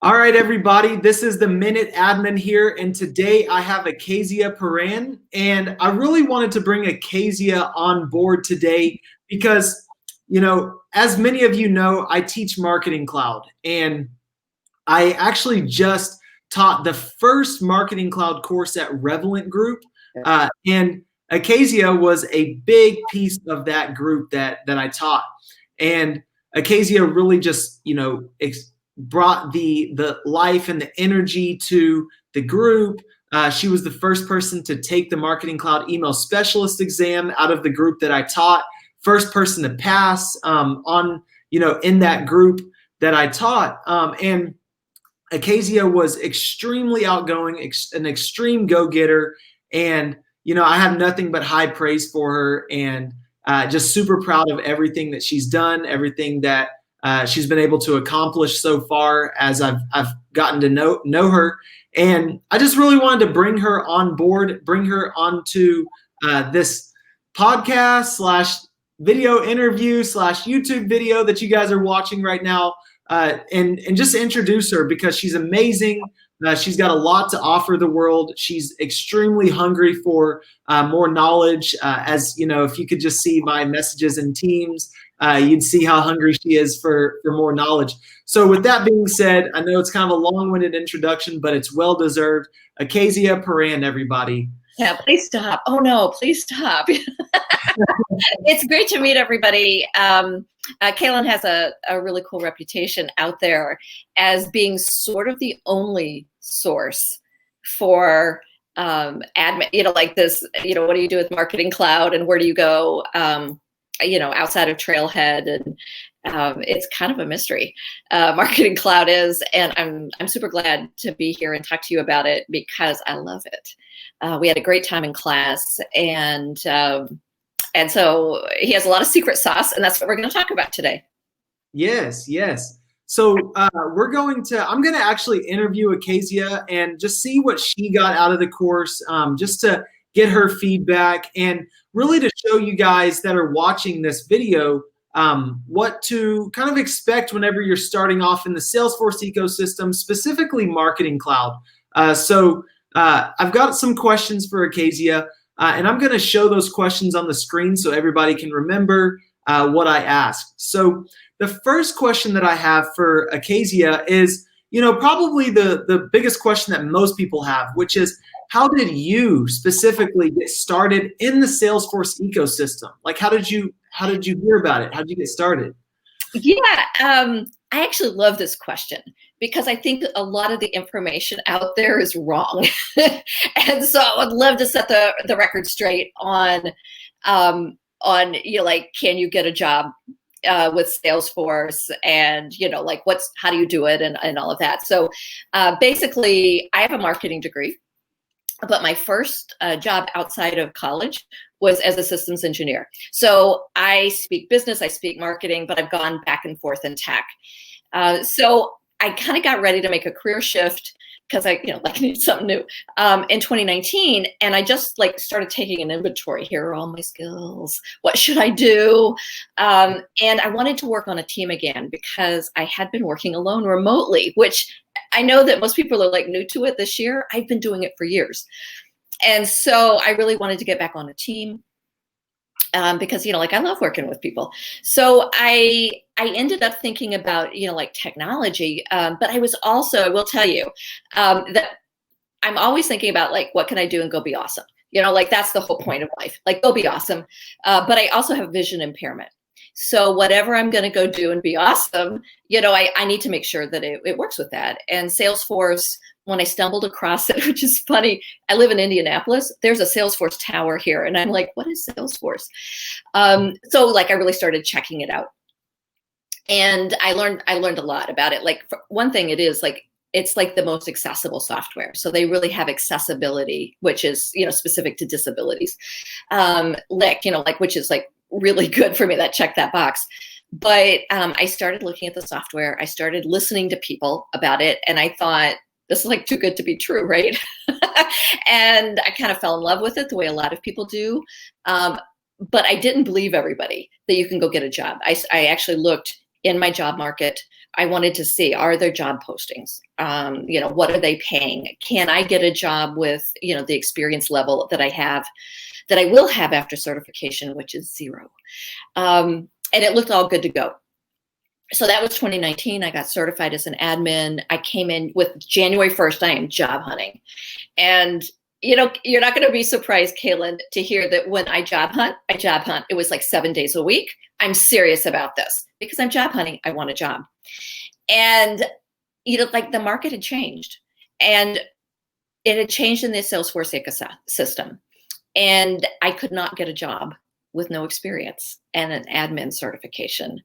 All right, everybody, this is the MinuteAdmin here, and today I have Akasia Perran, and I really wanted to bring Akasia on board today because, as many of you know, I teach Marketing Cloud, and I actually just taught the first Marketing Cloud course at Revolent Group, and Akasia was a big piece of that group that I taught, and Akasia really just, brought the life and the energy to the group. She was the first person to take the Marketing Cloud Email Specialist exam out of the group that I taught. First person to pass in that group that I taught. And Akasia was extremely outgoing, an extreme go-getter, and I have nothing but high praise for her, and just super proud of everything that she's done, everything that she's been able to accomplish so far as I've gotten to know her. And I just really wanted to bring her on board, bring her onto this podcast / video interview / YouTube video that you guys are watching right now, and just introduce her because she's amazing. She's got a lot to offer the world. She's extremely hungry for more knowledge. As if you could just see my messages in Teams, you'd see how hungry she is for more knowledge. So with that being said, I know it's kind of a long-winded introduction, but it's well-deserved. Akasia Perran, everybody. Yeah, please stop. Oh no, please stop. It's great to meet everybody. Kaylin has a really cool reputation out there as being sort of the only source for admin, like this, what do you do with Marketing Cloud and where do you go, outside of Trailhead, and it's kind of a mystery. Marketing Cloud is, and I'm super glad to be here and talk to you about it because I love it. We had a great time in class, and so he has a lot of secret sauce, and that's what we're going to talk about today. Yes. So I'm going to actually interview Akasia and just see what she got out of the course, just to get her feedback and really to show you guys that are watching this video what to kind of expect whenever you're starting off in the Salesforce ecosystem, specifically Marketing Cloud. So I've got some questions for Akasia, and I'm going to show those questions on the screen so everybody can remember what I asked. So the first question that I have for Akasia is, probably the biggest question that most people have, which is, how did you specifically get started in the Salesforce ecosystem? Like, how did you hear about it? How did you get started? Yeah, I actually love this question because I think a lot of the information out there is wrong. And so I would love to set the record straight on can you get a job with Salesforce, and how do you do it, and all of that. So basically, I have a marketing degree, but my first job outside of college was as a systems engineer. So I speak business, I speak marketing, but I've gone back and forth in tech. So I kind of got ready to make a career shift because I need something new in 2019, and I just started taking an inventory. Here are all my skills. What should I do? And I wanted to work on a team again because I had been working alone remotely, which I know that most people are new to it this year. I've been doing it for years, and so I really wanted to get back on a team. Because I love working with people. So I ended up thinking about technology, but I was also, I will tell you, that I'm always thinking about what can I do and go be awesome. That's the whole point of life. Go be awesome. But I also have vision impairment. So whatever I'm going to go do and be awesome, I need to make sure that it works with that. And Salesforce, when I stumbled across it, which is funny, I live in Indianapolis, there's a Salesforce tower here. And I'm like, what is Salesforce? So I really started checking it out. And I learned a lot about it. One thing it is it's the most accessible software. So they really have accessibility, which is, specific to disabilities. Which is really good for me, that checked that box. But I started looking at the software. I started listening to people about it. And I thought, this is too good to be true, right? And I kind of fell in love with it the way a lot of people do. But I didn't believe everybody that you can go get a job. I actually looked in my job market I wanted to see, are there job postings? What are they paying? Can I get a job with, the experience level that I will have after certification, which is 0. And it looked all good to go. So that was 2019. I got certified as an admin. I came in with January 1st, I am job hunting. And you're not going to be surprised, Kaylin, to hear that when I job hunt. It was like 7 days a week. I'm serious about this because I'm job hunting. I want a job. And, like the market had changed, and it had changed in the Salesforce ecosystem. And I could not get a job with no experience and an admin certification,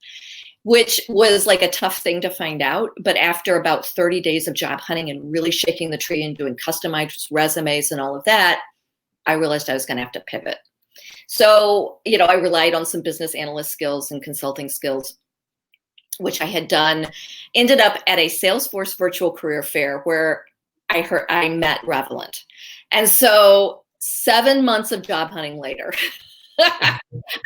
which was like a tough thing to find out. But after about 30 days of job hunting and really shaking the tree and doing customized resumes and all of that, I realized I was going to have to pivot. So, I relied on some business analyst skills and consulting skills, which I had done. Ended up at a Salesforce virtual career fair where I met Revolent. And so 7 months of job hunting later,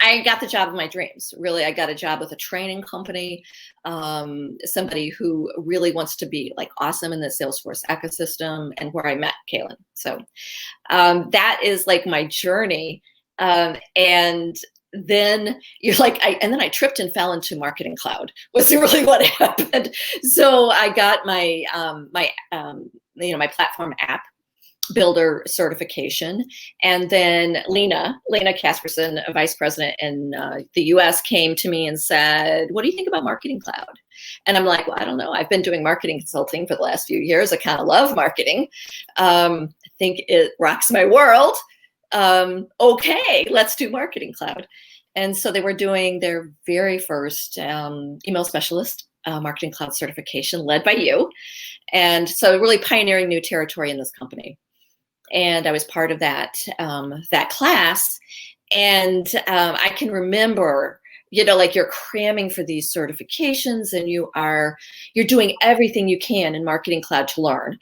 I got the job of my dreams. Really, I got a job with a training company, somebody who really wants to be like awesome in the Salesforce ecosystem, and where I met Kaylin. So that is like my journey. And then I tripped and fell into Marketing Cloud was really what happened. So I got my my platform app builder certification. And then Lena Casperson, a vice president in the US, came to me and said, what do you think about Marketing Cloud? And I'm like, well, I don't know. I've been doing marketing consulting for the last few years. I kind of love marketing. I think it rocks my world. Okay, let's do Marketing Cloud. And so they were doing their very first email specialist Marketing Cloud certification led by you. And so really pioneering new territory in this company. And I was part of that class. And I can remember, like you're cramming for these certifications and you're doing everything you can in Marketing Cloud to learn,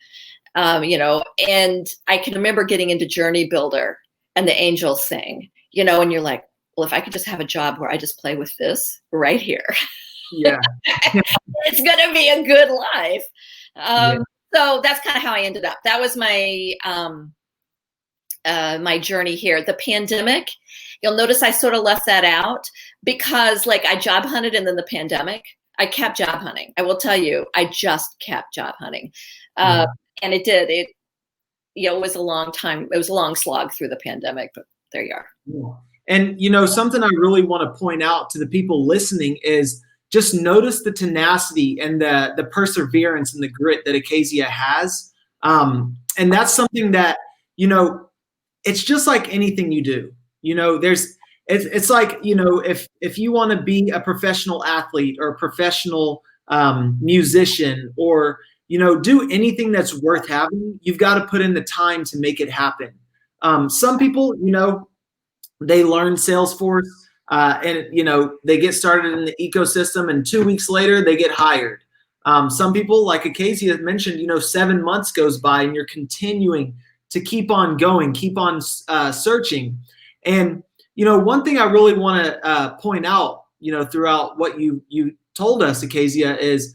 and I can remember getting into Journey Builder and the angels sing, and you're like, well, if I could just have a job where I just play with this right here, Yeah. it's going to be a good life. So that's kind of how I ended up. That was my my journey here. The pandemic, you'll notice I sort of left that out because like I job hunted, and then the pandemic, I kept job hunting. I will tell you, I just kept job hunting. And it was a long time. It was a long slog through the pandemic, but there you are. Yeah. And, something I really want to point out to the people listening is just notice the tenacity and the perseverance and the grit that Akasia has. And that's something that, it's just like anything you do. It's like, if you want to be a professional athlete or a professional musician or, do anything that's worth having, you've got to put in the time to make it happen. Some people, they learn Salesforce and, they get started in the ecosystem, and 2 weeks later they get hired. Some people, like Akasia mentioned, 7 months goes by and you're continuing to keep on going, keep on searching. And, one thing I really want to point out, throughout what you told us, Akasia, is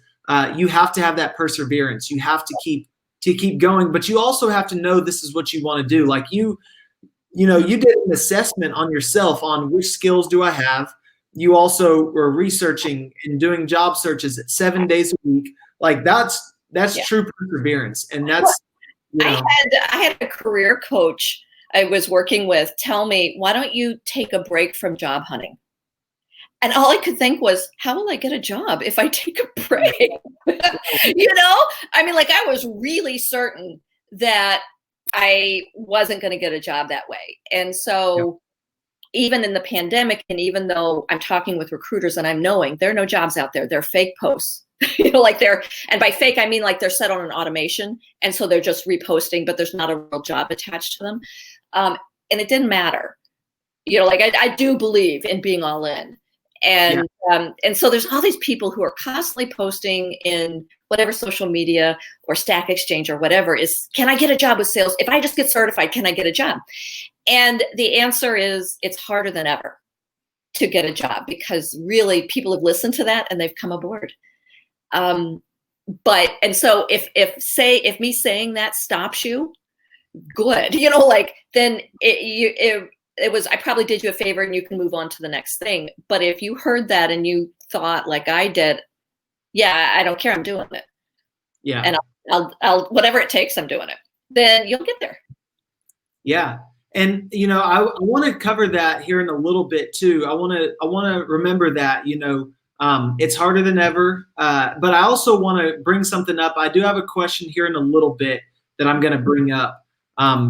you have to have that perseverance. You have to keep going, but you also have to know this is what you want to do. Like you did an assessment on yourself on which skills do I have. You also were researching and doing job searches 7 days a week. Like that's true perseverance. And that's, I had a career coach I was working with tell me, why don't you take a break from job hunting? And all I could think was, how will I get a job if I take a break? I mean, like I was really certain that I wasn't going to get a job that way. And so even in the pandemic, and even though I'm talking with recruiters and I'm knowing there are no jobs out there, they're fake posts, and by fake, I mean like they're set on an automation. And so they're just reposting, but there's not a real job attached to them. And it didn't matter. I do believe in being all in. And so there's all these people who are constantly posting in whatever social media or Stack Exchange or whatever is, can I get a job with sales? If I just get certified, can I get a job? And the answer is it's harder than ever to get a job because really people have listened to that and they've come aboard. And so if me saying that stops you, good, you know, like then it was, I probably did you a favor and you can move on to the next thing. But if you heard that and you thought like I did, yeah, I don't care, I'm doing it. Yeah. And I'll whatever it takes, I'm doing it. Then you'll get there. Yeah. And, you know, I want to cover that here in a little bit too. I want to remember that, you know, it's harder than ever. But I also want to bring something up. I do have a question here in a little bit that I'm going to bring up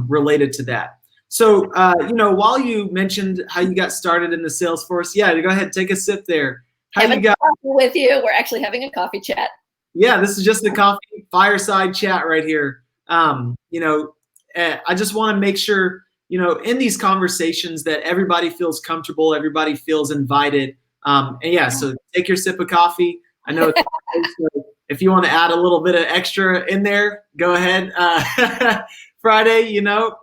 related to that. So, you know, while you mentioned how you got started in the Salesforce, yeah, go ahead, take a sip there. How you got with you? We're actually having a coffee chat. Yeah, this is just the coffee fireside chat right here. You know, I just want to make sure, you know, in these conversations that everybody feels comfortable, everybody feels invited. And yeah, so take your sip of coffee. I know if you want to add a little bit of extra in there, go ahead. Friday, you know.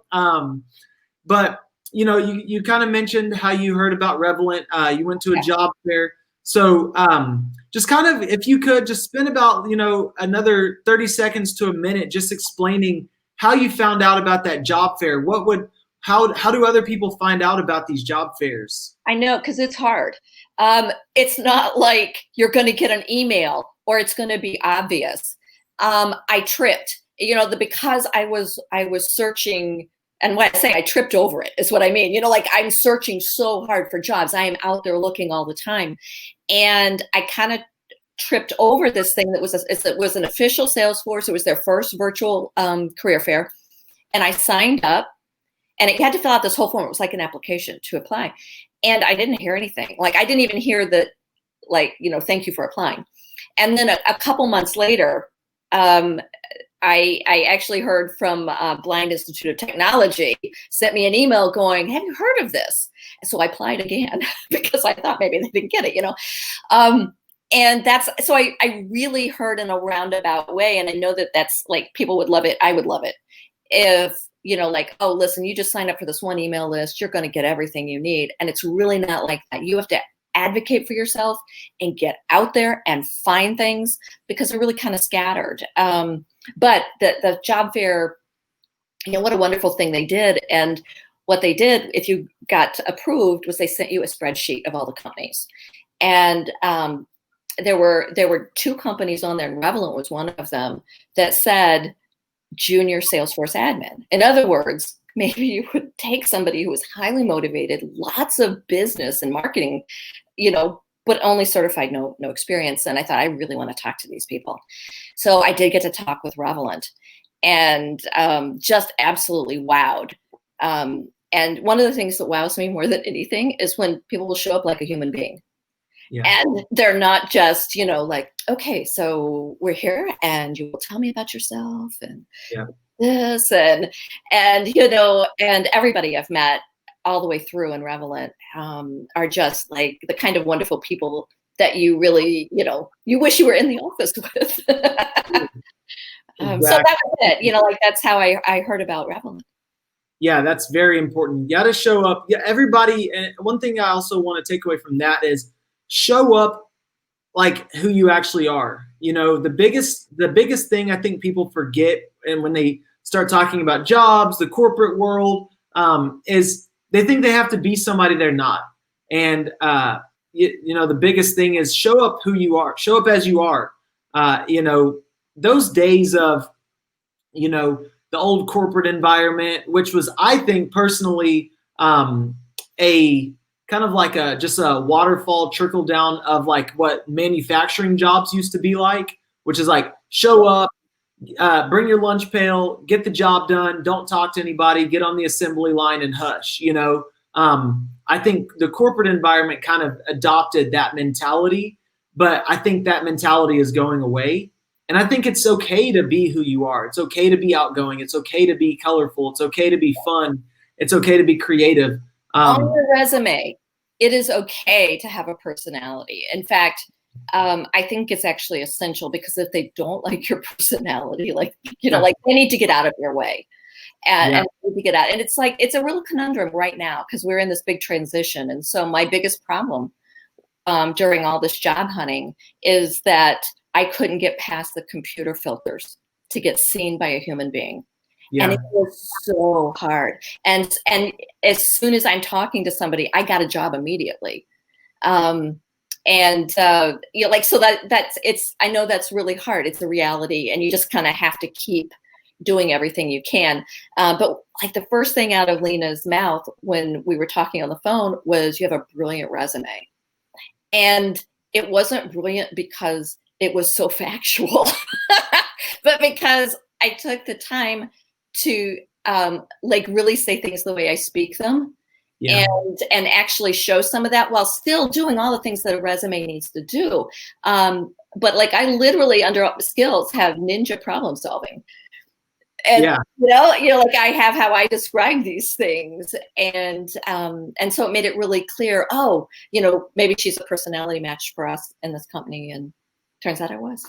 But, you know, you kind of mentioned how you heard about Revolent. You went to a job fair. So just kind of, if you could just spend about, you know, another 30 seconds to a minute just explaining how you found out about that job fair. How do other people find out about these job fairs? I know, because it's hard. It's not like you're going to get an email or it's going to be obvious. I tripped, you know, because I was searching. And when I say I tripped over it, is what I mean. You know, like I'm searching so hard for jobs. I am out there looking all the time. And I kind of tripped over this thing that it was an official Salesforce. It was their first virtual career fair. And I signed up and you had to fill out this whole form. It was like an application to apply. And I didn't hear anything. Like I didn't even hear that, like, you know, thank you for applying. And then a couple months later, I actually heard from Blind Institute of Technology, sent me an email going, have you heard of this? So I applied again because I thought maybe they didn't get it, you know. And so I really heard in a roundabout way. And I know that's like, people would love it. I would love it if, you know, like, oh, listen, you just signed up for this one email list. You're going to get everything you need. And it's really not like that. You have to advocate for yourself and get out there and find things because they're really kind of scattered. But the job fair, you know, what a wonderful thing they did. And what they did, if you got approved, was they sent you a spreadsheet of all the companies. And there were 2 companies on there, and Revolent was one of them, that said junior Salesforce admin. In other words, maybe you would take somebody who was highly motivated, lots of business and marketing, you know, but only certified, no experience. And I thought, I really want to talk to these people. So I did get to talk with Revolent and just absolutely wowed. And one of the things that wows me more than anything is when people will show up like a human being. Yeah. And they're not just, you know, like, okay, so we're here and you will tell me about yourself and this and, you know, and everybody I've met all the way through in Revolent are just like the kind of wonderful people that you really, you know, you wish you were in the office with. Exactly. So that was it, you know, like that's how I heard about Revolent. Yeah, that's very important. You got to show up. Yeah, everybody. And one thing I also want to take away from that is show up like who you actually are. You know, the biggest thing I think people forget, and when they start talking about jobs, the corporate world, is they think they have to be somebody they're not. And you know, the biggest thing is show up who you are. Show up as you are. You know, those days of, you know, the old corporate environment, which was, I think personally, a kind of like just a waterfall trickle down of like what manufacturing jobs used to be like, which is like show up, bring your lunch pail, get the job done, don't talk to anybody, get on the assembly line and hush, you know. I think the corporate environment kind of adopted that mentality, but I think that mentality is going away. And I think it's okay to be who you are. It's okay to be outgoing. It's okay to be colorful. It's okay to be fun. It's okay to be creative. On your resume, it is okay to have a personality. In fact, I think it's actually essential because if they don't like your personality, like, you know, like they need to get out of your way and to get out. And it's like, it's a real conundrum right now because we're in this big transition. And so my biggest problem during all this job hunting is that I couldn't get past the computer filters to get seen by a human being. Yeah. And it was so hard. And as soon as I'm talking to somebody, I got a job immediately. Like, so I know that's really hard. It's a reality, and you just kind of have to keep doing everything you can. But like the first thing out of Lena's mouth when we were talking on the phone was, you have a brilliant resume. And it wasn't brilliant because it was so factual, but because I took the time to like really say things the way I speak them. Yeah. And actually show some of that while still doing all the things that a resume needs to do. But like, I literally, under skills, have ninja problem solving. And yeah. you know, like, I have how I describe these things, and so it made it really clear. Oh, you know, maybe she's a personality match for us in this company, and turns out I was.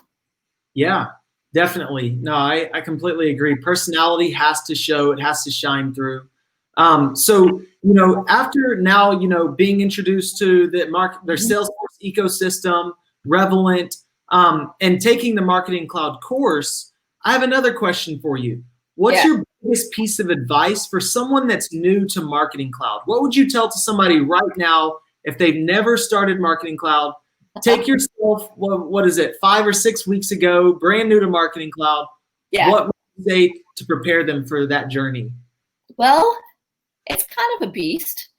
Yeah, definitely. No, I completely agree. Personality has to show. It has to shine through. So, you know, after now, you know, being introduced to their Salesforce ecosystem, Revolent, and taking the Marketing Cloud course, I have another question for you. What's your biggest piece of advice for someone that's new to Marketing Cloud? What would you tell to somebody right now if they've never started Marketing Cloud? Take yourself, what is it, 5 or 6 weeks ago, brand new to Marketing Cloud. Yeah. What would you say to prepare them for that journey? Well, it's kind of a beast,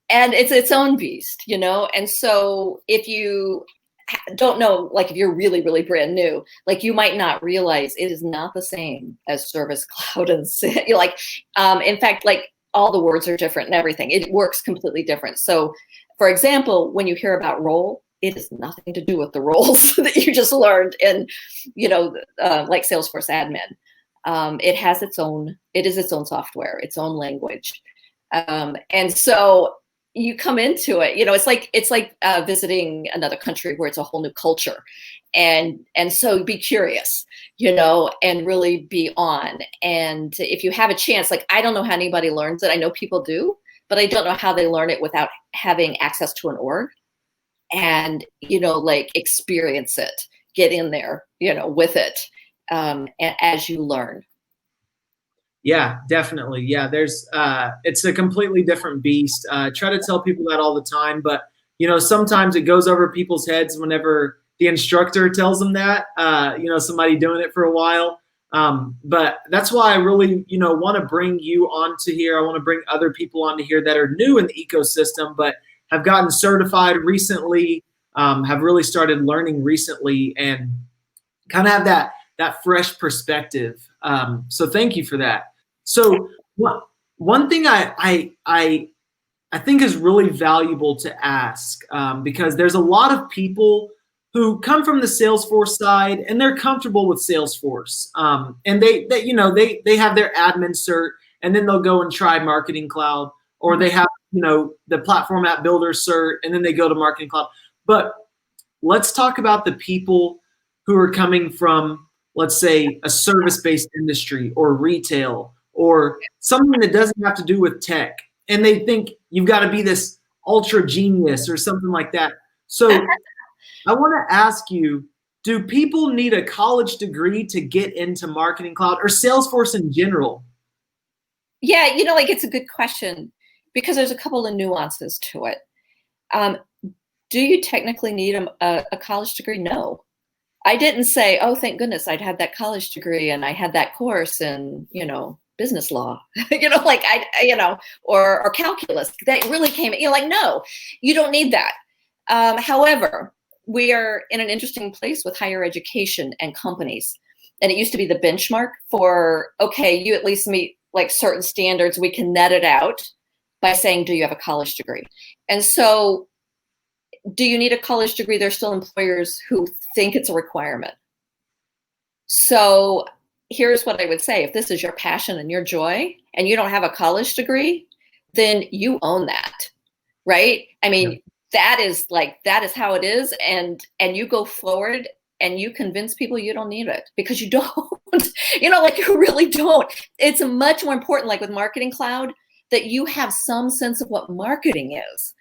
and it's its own beast, you know? And so if you don't know, like if you're really, really brand new, like you might not realize it is not the same as Service Cloud. And like, in fact, like all the words are different and everything. It works completely different. So for example, when you hear about role, it has nothing to do with the roles that you just learned in, you know, like Salesforce admin. It is its own software, its own language. And so you come into it, you know, it's like visiting another country where it's a whole new culture. And so be curious, you know, and really be on. And if you have a chance, like, I don't know how anybody learns it. I know people do, but I don't know how they learn it without having access to an org and, you know, like, experience it, get in there, you know, with it, as you learn. Yeah, definitely. Yeah, it's a completely different beast. Try to tell people that all the time, but you know, sometimes it goes over people's heads whenever the instructor tells them that, you know, somebody doing it for a while. But that's why I really, you know, want to bring you onto here. I want to bring other people onto here that are new in the ecosystem, but have gotten certified recently, have really started learning recently, and kind of have that fresh perspective. So thank you for that. So one thing I think is really valuable to ask, because there's a lot of people who come from the Salesforce side and they're comfortable with Salesforce, and they you know, they have their admin cert, and then they'll go and try Marketing Cloud, or they have, you know, the Platform App Builder cert, and then they go to Marketing Cloud. But let's talk about the people who are coming from, let's say, a service-based industry or retail, or something that doesn't have to do with tech, and they think you've got to be this ultra genius or something like that. So I want to ask you, do people need a college degree to get into Marketing Cloud or Salesforce in general? Yeah, you know, like, it's a good question because there's a couple of nuances to it. Do you technically need a college degree? No. I didn't say, oh, thank goodness I'd had that college degree and I had that course in, you know, business law, you know, like you know, or calculus. That really came, you know, like, no, you don't need that. However, we are in an interesting place with higher education and companies. And it used to be the benchmark for, okay, you at least meet like certain standards. We can net it out by saying, do you have a college degree? And so, do you need a college degree? There's still employers who think it's a requirement. So here's what I would say. If this is your passion and your joy and you don't have a college degree, then you own that, right? I mean, that is how it is. And you go forward and you convince people you don't need it, because you don't, you know, like, you really don't. It's much more important, like with Marketing Cloud, that you have some sense of what marketing is.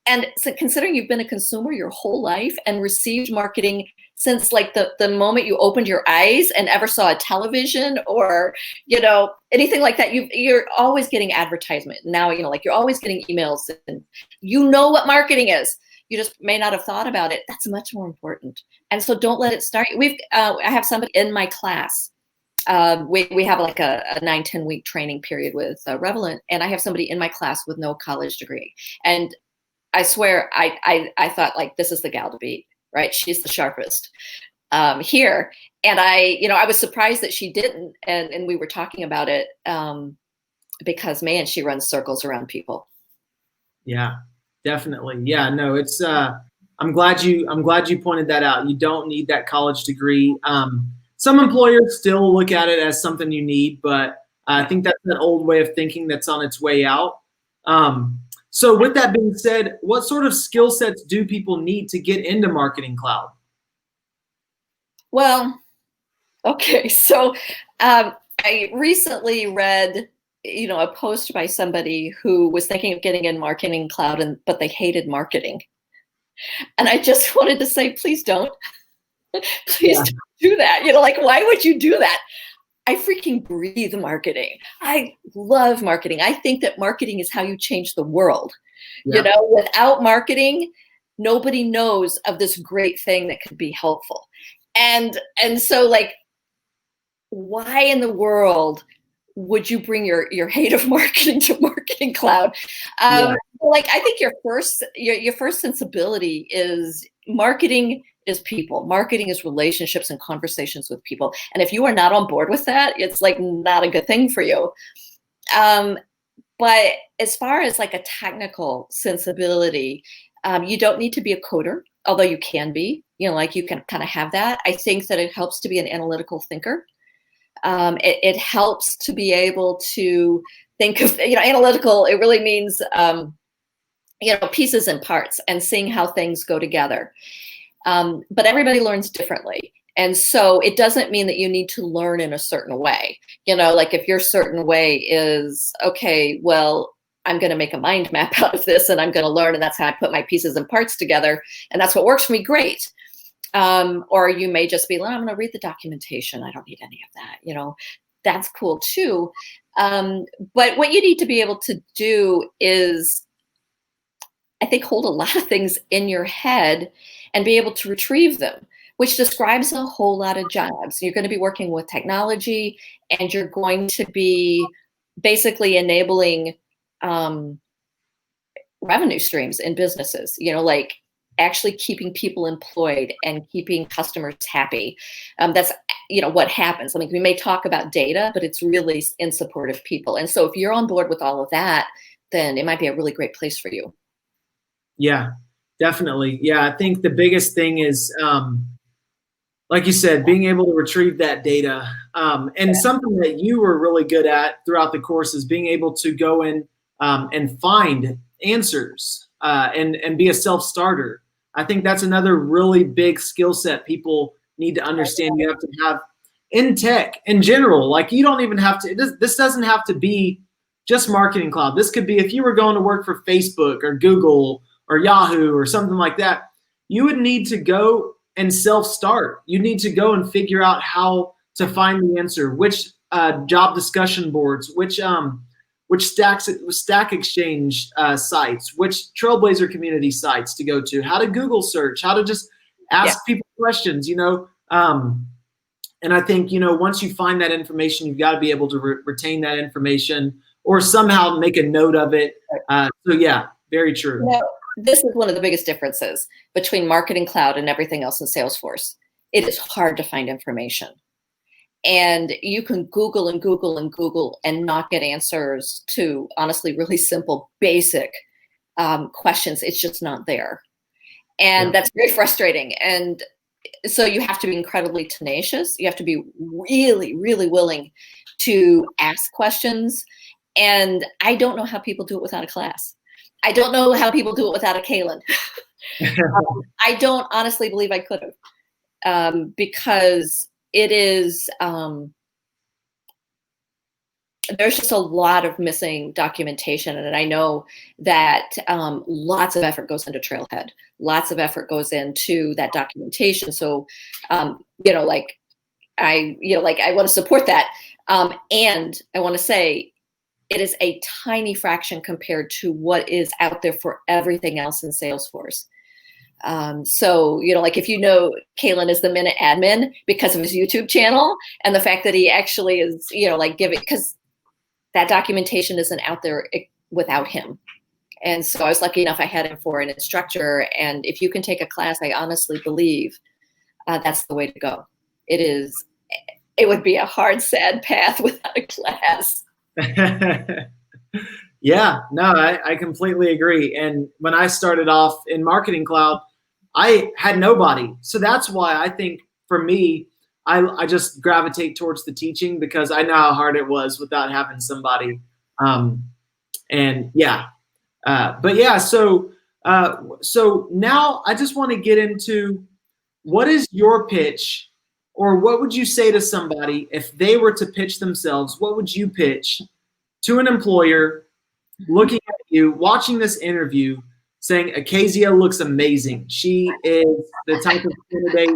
And so, considering you've been a consumer your whole life and received marketing since like the moment you opened your eyes and ever saw a television or, you know, anything like that. You're always getting advertisement now, you know, like you're always getting emails and you know what marketing is. You just may not have thought about it. That's much more important. And so don't let it start. I have somebody in my class. We have like a 9-10 week training period with Revolent, and I have somebody in my class with no college degree. And I swear, I thought like, this is the gal to beat, right? She's the sharpest here. And I was surprised that she didn't. And we were talking about it because, man, she runs circles around people. Yeah, definitely. Yeah, no, it's, I'm glad you pointed that out. You don't need that college degree. Some employers still look at it as something you need, but I think that's that old way of thinking that's on its way out. So with that being said, what sort of skill sets do people need to get into Marketing Cloud? Well, okay. So I recently read, a post by somebody who was thinking of getting in Marketing Cloud, but they hated marketing. And I just wanted to say, please don't. Please don't do that. Like, why would you do that? I freaking breathe marketing. I love marketing. I think that marketing is how you change the world. Yeah. Without marketing, nobody knows of this great thing that could be helpful. And so, like, why in the world would you bring your hate of marketing to Marketing Cloud? Like, I think your first sensibility is marketing is people. Marketing is relationships and conversations with people. And if you are not on board with that, it's like not a good thing for you. But as far as like a technical sensibility, you don't need to be a coder, although you can be, like you can kind of have that. I think that it helps to be an analytical thinker. It helps to be able to think of, analytical, it really means, pieces and parts and seeing how things go together. But everybody learns differently. And so it doesn't mean that you need to learn in a certain way. Like if your certain way is, okay, well, I'm going to make a mind map out of this and I'm going to learn, and that's how I put my pieces and parts together. And that's what works for me. Great. Or you may just be like, I'm going to read the documentation. I don't need any of that. That's cool too. But what you need to be able to do is, I think, hold a lot of things in your head and be able to retrieve them, which describes a whole lot of jobs. You're going to be working with technology, and you're going to be basically enabling revenue streams in businesses, like actually keeping people employed and keeping customers happy. That's, what happens. I mean, we may talk about data, but it's really in support of people. And so if you're on board with all of that, then it might be a really great place for you. Yeah, definitely. Yeah, I think the biggest thing is, like you said, being able to retrieve that data. And something that you were really good at throughout the course is being able to go in and find answers and be a self-starter. I think that's another really big skill set people need to understand. You have to have in tech in general. Like, you don't even have to, this doesn't have to be just Marketing Cloud. This could be if you were going to work for Facebook or Google or Yahoo or something like that, you would need to go and self-start. You need to go and figure out how to find the answer, which job discussion boards, which Stack Exchange sites, which Trailblazer community sites to go to, how to Google search, how to just ask people questions, and I think, once you find that information, you've got to be able to retain that information or somehow make a note of it. So yeah, very true. This is one of the biggest differences between Marketing Cloud and everything else in Salesforce. It is hard to find information. And you can Google and Google and Google and not get answers to, honestly, really simple, basic questions. It's just not there. And that's very frustrating. And so you have to be incredibly tenacious. You have to be really, really willing to ask questions. And I don't know how people do it without a class. I don't know how people do it without a Kalen. I don't honestly believe I could have, because it is, there's just a lot of missing documentation. And I know that lots of effort goes into Trailhead. Lots of effort goes into that documentation. So, like I want to support that. And I want to say it is a tiny fraction compared to what is out there for everything else in Salesforce. So, like if you know Kalen is the MinuteAdmin because of his YouTube channel and the fact that he actually is, giving, because that documentation isn't out there without him. And so I was lucky enough I had him for an instructor. And if you can take a class, I honestly believe that's the way to go. It would be a hard, sad path without a class. Yeah, no, I completely agree. And when I started off in Marketing Cloud, I had nobody. So that's why I think for me, I just gravitate towards the teaching because I know how hard it was without having somebody. And yeah, but yeah, so now I just want to get into what is your pitch, or what would you say to somebody if they were to pitch themselves? What would you pitch to an employer looking at you, watching this interview, saying, Akasia looks amazing. She is the type of candidate.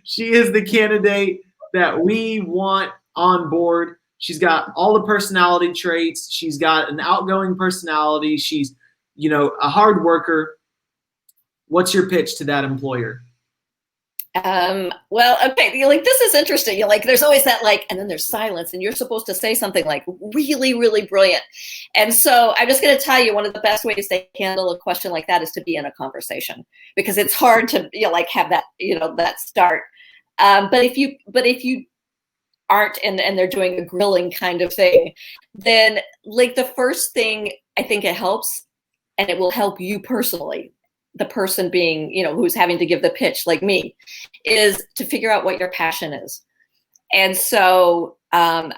She is the candidate that we want on board. She's got all the personality traits. She's got an outgoing personality. She's, a hard worker. What's your pitch to that employer? Well, okay, this is interesting. There's always that and then there's silence, and you're supposed to say something really, really brilliant. And so I'm just going to tell you, one of the best ways to handle a question like that is to be in a conversation, because it's hard to have that, that start. But if you aren't, and they're doing a grilling kind of thing, then the first thing I think it helps, and it will help you personally, the person being, who's having to give the pitch, like me, is to figure out what your passion is. And so, I'm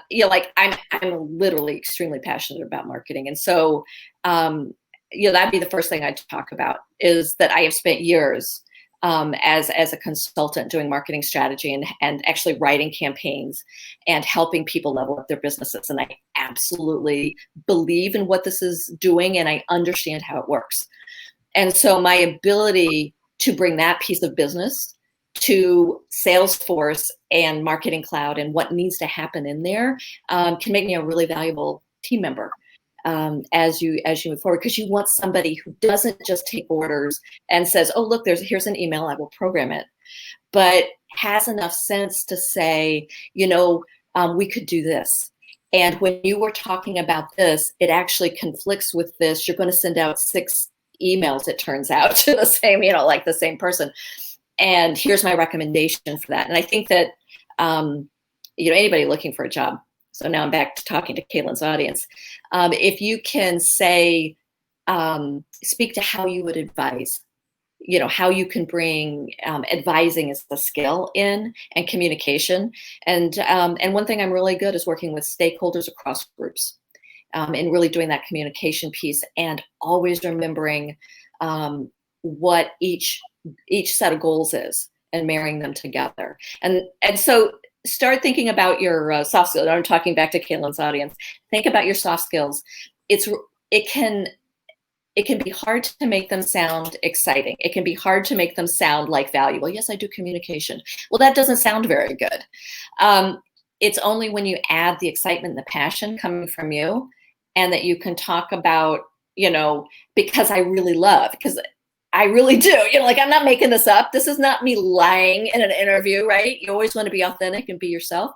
literally extremely passionate about marketing. And so, that'd be the first thing I'd talk about, is that I have spent years as a consultant doing marketing strategy and actually writing campaigns and helping people level up their businesses. And I absolutely believe in what this is doing, and I understand how it works. And so my ability to bring that piece of business to Salesforce and Marketing Cloud and what needs to happen in there can make me a really valuable team member as you move forward, because you want somebody who doesn't just take orders and says, oh, look, here's an email, I will program it, but has enough sense to say, we could do this. And when you were talking about this, it actually conflicts with this. You're going to send out 6 emails, it turns out, to the same, the same person. And here's my recommendation for that. And I think that, anybody looking for a job, so now I'm back to talking to Caitlin's audience, if you can say, speak to how you would advise, how you can bring advising as a skill in, and communication. And one thing I'm really good is working with stakeholders across groups. And really doing that communication piece, and always remembering what each set of goals is, and marrying them together. And so start thinking about your soft skills. I'm talking back to Caitlin's audience. Think about your soft skills. It can be hard to make them sound exciting. It can be hard to make them sound like valuable. Yes, I do communication. Well, that doesn't sound very good. It's only when you add the excitement and the passion coming from you, and that you can talk about, because I really love, because I really do, I'm not making this up. This is not me lying in an interview, right? You always want to be authentic and be yourself.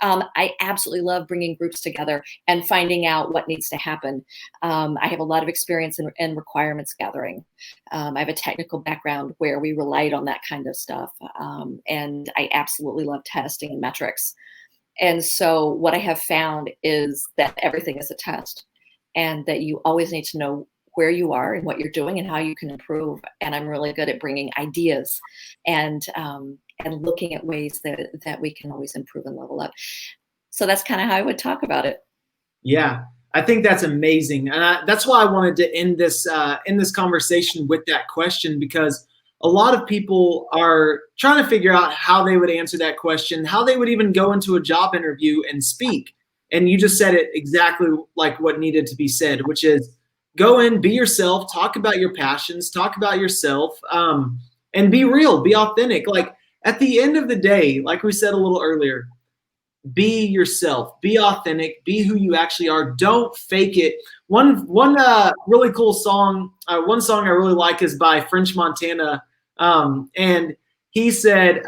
I absolutely love bringing groups together and finding out what needs to happen. I have a lot of experience in requirements gathering. I have a technical background where we relied on that kind of stuff. And I absolutely love testing and metrics. And so what I have found is that everything is a test, and that you always need to know where you are and what you're doing and how you can improve. And I'm really good at bringing ideas and looking at ways that we can always improve and level up. So that's kind of how I would talk about it. Yeah, I think that's amazing. And that's why I wanted to end this conversation with that question, because a lot of people are trying to figure out how they would answer that question, how they would even go into a job interview and speak. And you just said it exactly like what needed to be said, which is go in, be yourself, talk about your passions, talk about yourself, and be real, be authentic. Like at the end of the day, like we said a little earlier, be yourself, be authentic, be who you actually are. Don't fake it. One really cool song, one song I really like is by French Montana. And he said,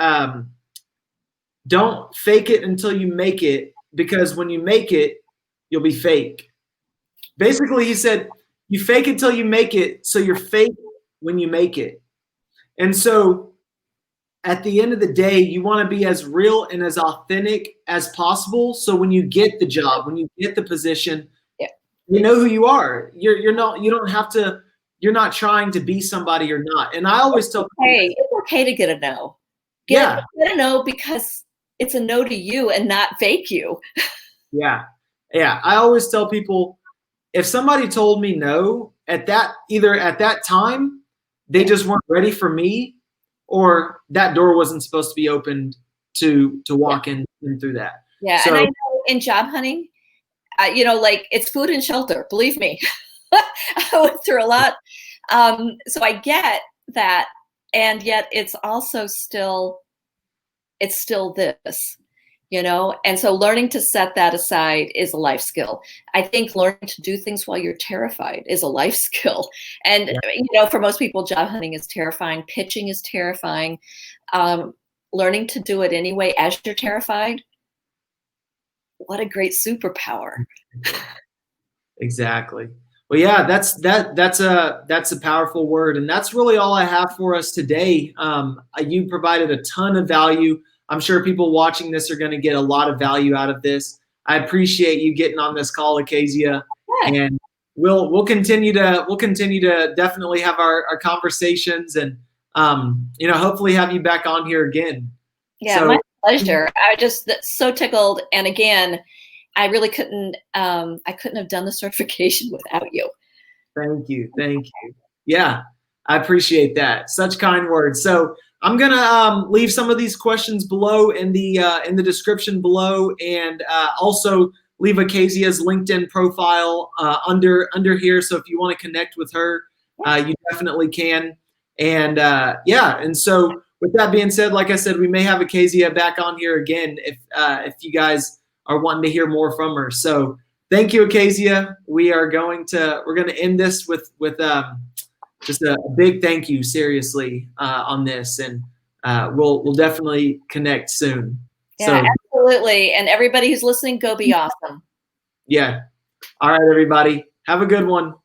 don't fake it until you make it, because when you make it, you'll be fake. Basically, he said, you fake it till you make it, so you're fake when you make it. And so at the end of the day, you want to be as real and as authentic as possible. So when you get the job, when you get the position, you know who you are. You're not trying to be somebody you're not. And I always tell people, hey, it's okay to get a no. Get a no because it's a no to you and not fake you. Yeah. I always tell people, if somebody told me no either at that time, they just weren't ready for me, or that door wasn't supposed to be opened to walk in through that. Yeah. So, and I know in job hunting, like it's food and shelter, believe me. I went through a lot. So I get that. And yet it's also still this, and so learning to set that aside is a life skill. I think learning to do things while you're terrified is a life skill. And, for most people, job hunting is terrifying. Pitching is terrifying. Learning to do it anyway as you're terrified. What a great superpower. Exactly. Well, yeah, that's a powerful word. And that's really all I have for us today. You provided a ton of value. I'm sure people watching this are going to get a lot of value out of this. I appreciate you getting on this call, Akasia, and we'll continue to definitely have our conversations, and hopefully have you back on here again. Yeah, my pleasure. I just so tickled, and again, I really couldn't have done the certification without you. Thank you. Yeah, I appreciate that. Such kind words. So I'm gonna leave some of these questions below in the description below, and also leave Akasia's LinkedIn profile under here. So if you want to connect with her, you definitely can. And and so with that being said, like I said, we may have Akasia back on here again if you guys are wanting to hear more from her. So thank you, Akasia. We're going to end this with just a big thank you, seriously, on this, and we'll definitely connect soon. Yeah, absolutely. And everybody who's listening, go be awesome. Yeah. All right, everybody. Have a good one.